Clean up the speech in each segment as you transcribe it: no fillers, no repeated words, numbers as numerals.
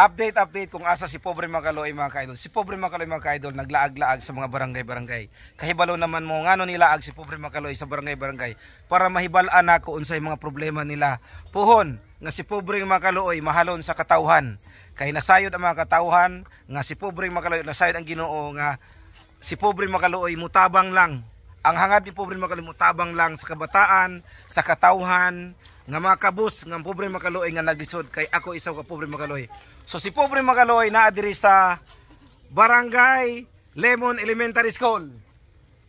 Update kung asa si Pobre Makaloy mga kaidol. Si Pobre Makaloy mga kaidol naglaag-laag sa mga barangay-barangay. Kahibalo naman mo ngano nilaag si Pobre Makaloy sa barangay-barangay para mahibalaan nako unsay mga problema nila. Puhon nga si Pobre Makaloy mahalon sa katawhan. Kay nasayod ang mga katawhan nga si Pobre Makaloy nasayod ang Ginoo nga si Pobre Makaloy mutabang lang. Ang hangad ni Pobre Makaloy mutabang lang sa kabataan, sa katawhan, nga mga kabus nga Pobre Makaloy nga naglisod kay ako isaw ka Pobre Makaloy. So si Pobre Makaloy naa diri sa Barangay Lemon Elementary School.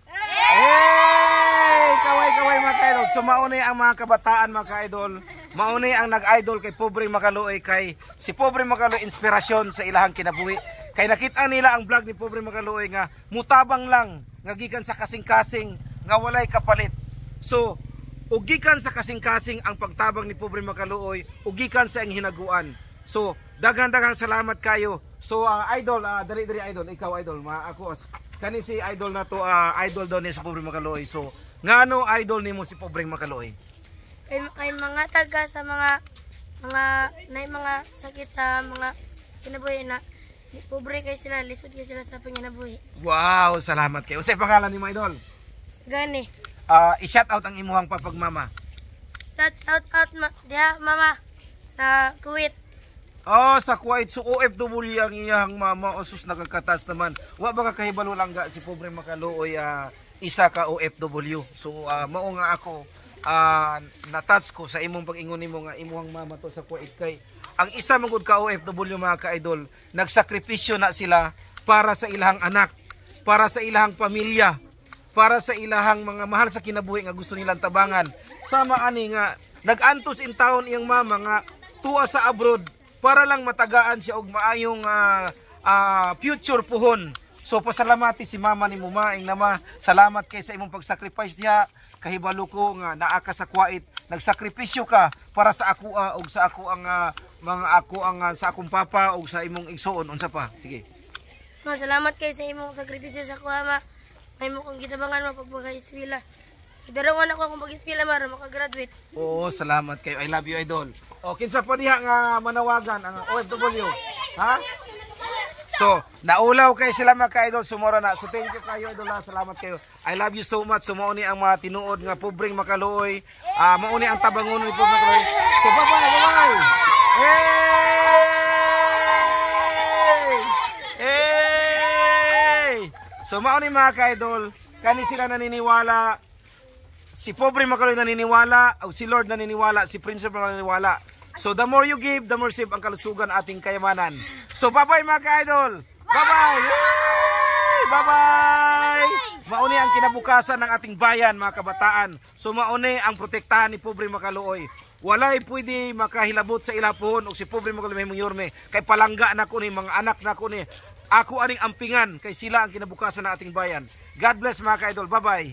Hey! Kaway mga kaidol. So mauni ang mga kabataan mga kaidol. Mauni ang nag-idol kay Pobre Makaloy kay si Pobre Makaloy inspirasyon sa ilahang kinabuhi. Kay nakita nila ang vlog ni Pobre Makaloy nga mutabang lang nga gikan sa kasing-kasing nga walay kapalit. So ugikan sa kasing-kasing ang pagtabang ni Pobre Makaloy, ugikan sa ang hinaguan. So, daghang salamat kayo. So, idol, dali idol, ikaw idol, ako kani si idol na to, idol daw ni sa Pobre Makaloy. So, ngano idol nimo si Pobre Makaloy? Kay mga taga sa mga sakit sa mga kinabuhi na pobre kay sila, lisod kay sila sa panginabuhi. Wow, salamat kayo. Unsay pangalan nimo idol? Gani. I-shout out ang imuhang papagmama. Shout out diha mama sa Kuwait. Sa Kuwait. So OFW ang iyang mama. Sus nagkakatas naman. Wa ba ka kahibalo lang ga si Pobre Makaloy isa ka OFW. So mao nga ako na-touch ko sa imong pag-ingon nimo nga imuhang mama to sa Kuwait kay ang isa mangud ka OFW mga ka-idol, nagsakripisyo na sila para sa ilahang anak, para sa ilahang pamilya, para sa ilahang mga mahal sa kinabuhi nga gusto nilang tabangan. Sama ani nga nag-antos in town iyang mama nga tuwa sa abroad para lang matagaan siya og maayong future puhon. So pasalamati si mama ni Mumaing nama. Salamat kay sa imong pagsacrifice diha. Kahibalo ko nga naa ka sa Kuwait, nagsakripisyo ka para sa ako og sa ako ang sa akong papa og sa imong igsuon. Unsa pa? Sige. Salamat kay sa imong sakripisyo sa kuha ma. May mo kong gitabangan mapagpag-eskwela. Idarawan ako akong pag-eskwela para makagraduate. Oo, salamat kayo. I love you, idol. O, kinsa pa diha nga manawagan ang OFW? Ha? So, naulaw kay sila mga ka-idol. Sumora na. So, thank you kayo, idol. Salamat kayo. I love you so much. So, mauni ang mga tinuod nga Pobreng Makaloy. Mauni ang tabangon ni Pobreng Makaloy. So, bye-bye. Hey! So mauni mga ka-idol, kani sila naniniwala, si Pobre Makaloy naniniwala, o si Lord naniniwala, si Principal naniniwala. So the more you give, the more save ang kalusugan ating kayamanan. So bye-bye mga ka-idol! Bye-bye! Bye-bye! Mauni ang kinabukasan ng ating bayan mga kabataan. So mauni ang protektahan ni Pobre Makaloy. Walay pwede makahilabot sa ilapon o si Pobre Makaloy may mungyorme. Kay palangga na ko ni, mga anak na ko ni. Ako aning ampingan kay sila ang kinabukasan ng ating bayan. God bless mga ka-idol. Bye-bye.